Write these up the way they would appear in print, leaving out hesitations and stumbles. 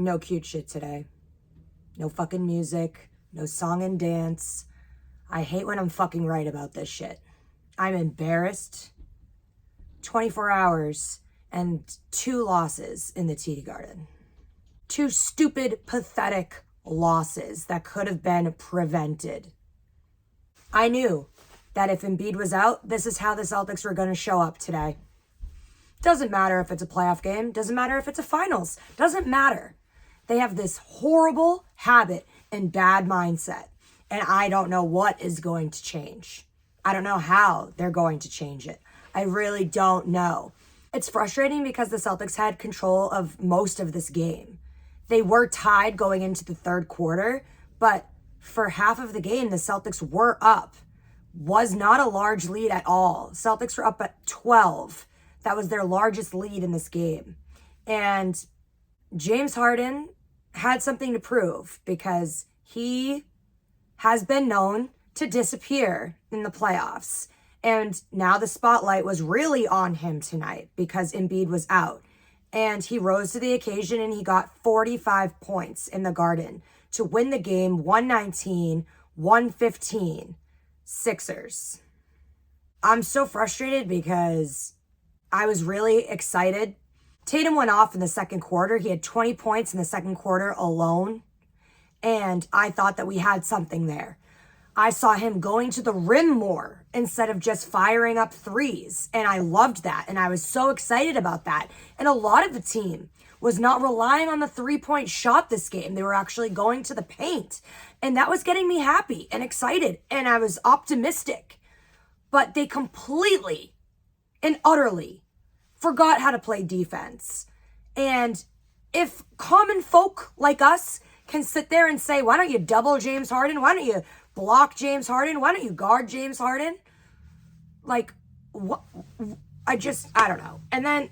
No cute shit today. No fucking music. No song and dance. I hate when I'm fucking right about this shit. I'm embarrassed. 24 hours and 2 losses in the TD Garden. 2 stupid, pathetic losses that could have been prevented. I knew that if Embiid was out, this is how the Celtics were going to show up today. Doesn't matter if it's a playoff game. Doesn't matter if it's a finals. Doesn't matter. They have this horrible habit and bad mindset. And I don't know what is going to change. I don't know how they're going to change it. I really don't know. It's frustrating because the Celtics had control of most of this game. They were tied going into the third quarter, but for half of the game, the Celtics were up. Was not a large lead at all. Celtics were up at 12. That was their largest lead in this game. And James Harden had something to prove because he has been known to disappear in the playoffs. And now the spotlight was really on him tonight because Embiid was out. And he rose to the occasion and he got 45 points in the Garden to win the game 119-115 Sixers. I'm so frustrated because I was really excited. Tatum went off in the second quarter. He had 20 points in the second quarter alone. And I thought that we had something there. I saw him going to the rim more instead of just firing up threes. And I loved that. And I was so excited about that. And a lot of the team was not relying on the 3-point shot this game. They were actually going to the paint. And that was getting me happy and excited. And I was optimistic. But they completely and utterly forgot how to play defense. And if common folk like us can sit there and say, why don't you double James Harden? Why don't you block James Harden? Why don't you guard James Harden? Like, what? I don't know. And then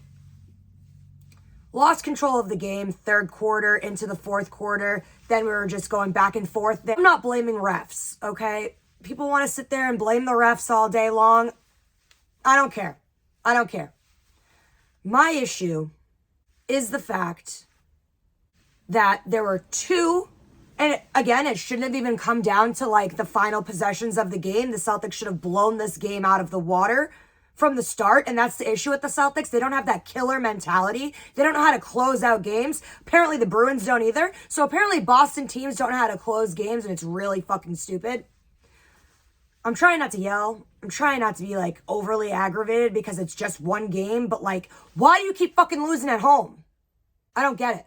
lost control of the game, third quarter into the fourth quarter. Then we were just going back and forth. I'm not blaming refs, okay? People want to sit there and blame the refs all day long. I don't care. I don't care. My issue is the fact that there were 2, and again, it shouldn't have even come down to like the final possessions of the game. The Celtics should have blown this game out of the water from the start, and that's the issue with the Celtics. They don't have that killer mentality. They don't know how to close out games. Apparently the Bruins don't either. So apparently Boston teams don't know how to close games, and it's really fucking stupid. I'm trying not to yell. I'm trying not to be like overly aggravated because it's just one game, but like, why do you keep fucking losing at home? I don't get it.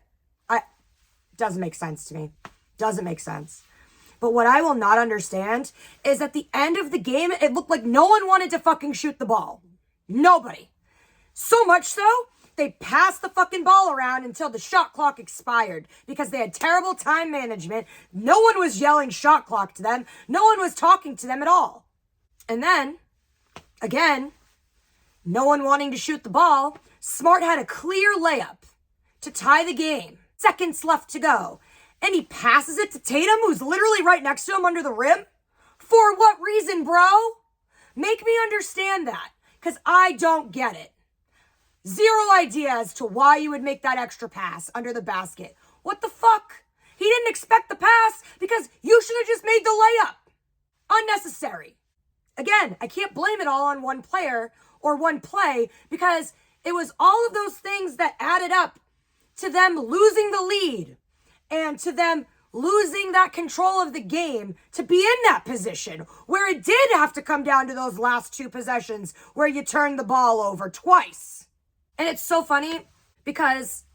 Doesn't make sense to me. Doesn't make sense. But what I will not understand is at the end of the game, it looked like no one wanted to fucking shoot the ball. Nobody. So much so, they passed the fucking ball around until the shot clock expired because they had terrible time management. No one was yelling shot clock to them. No one was talking to them at all. And then, again, no one wanting to shoot the ball, Smart had a clear layup to tie the game. Seconds left to go. And he passes it to Tatum, who's literally right next to him under the rim. For what reason, bro? Make me understand that, because I don't get it. Zero idea as to why you would make that extra pass under the basket. What the fuck? He didn't expect the pass because you should have just made the layup. Unnecessary. Again, I can't blame it all on one player or one play because it was all of those things that added up to them losing the lead and to them losing that control of the game to be in that position where it did have to come down to those last 2 possessions where you turned the ball over twice. And it's so funny because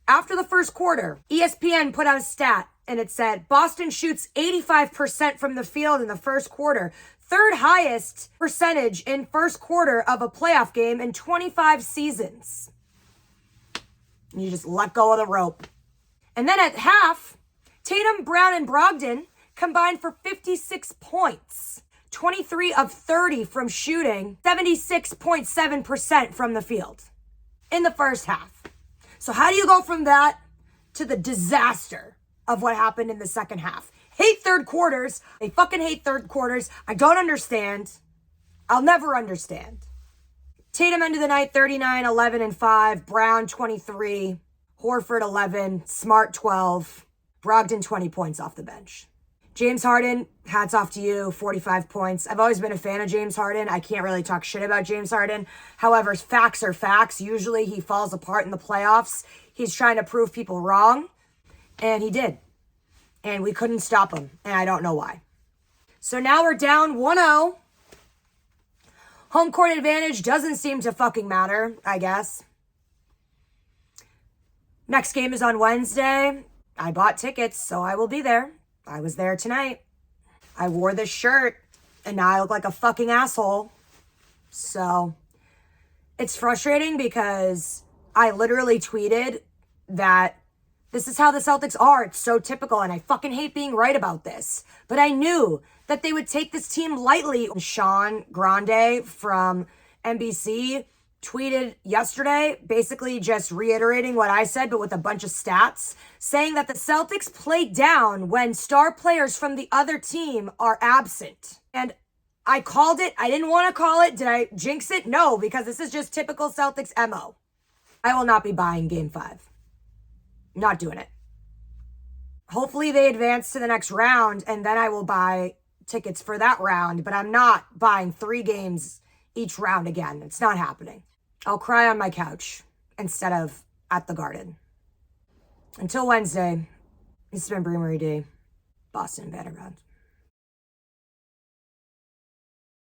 after the first quarter, ESPN put out a stat and it said Boston shoots 85% from the field in the first quarter. 3rd highest percentage in first quarter of a playoff game in 25 seasons. And you just let go of the rope. And then at half, Tatum, Brown, and Brogdon combined for 56 points. 23 of 30 from shooting, 76.7% from the field in the first half. So how do you go from that to the disaster of what happened in the second half? Hate third quarters. They fucking hate third quarters. I don't understand. I'll never understand. Tatum ended the night 39, 11, and 5. Brown, 23. Horford 11, Smart 12, Brogdon 20 points off the bench. James Harden, hats off to you, 45 points. I've always been a fan of James Harden. I can't really talk shit about James Harden. However, facts are facts. Usually he falls apart in the playoffs. He's trying to prove people wrong, and he did. And we couldn't stop him, and I don't know why. So now we're down 1-0. Home court advantage doesn't seem to fucking matter, I guess. Next game is on Wednesday. I bought tickets, so I will be there. I was there tonight. I wore this shirt, and now I look like a fucking asshole. So it's frustrating because I literally tweeted that this is how the Celtics are. It's so typical, and I fucking hate being right about this. But I knew that they would take this team lightly. Sean Grande from NBC tweeted yesterday, basically just reiterating what I said, but with a bunch of stats, saying that the Celtics play down when star players from the other team are absent. And I called it. I didn't want to call it. Did I jinx it? No, because this is just typical Celtics MO. I will not be buying Game 5. Not doing it. Hopefully they advance to the next round, and then I will buy tickets for that round, but I'm not buying 3 games each round again. It's not happening. I'll cry on my couch instead of at the Garden. Until Wednesday, this has been Brie Marie D, Boston Vanderbilt.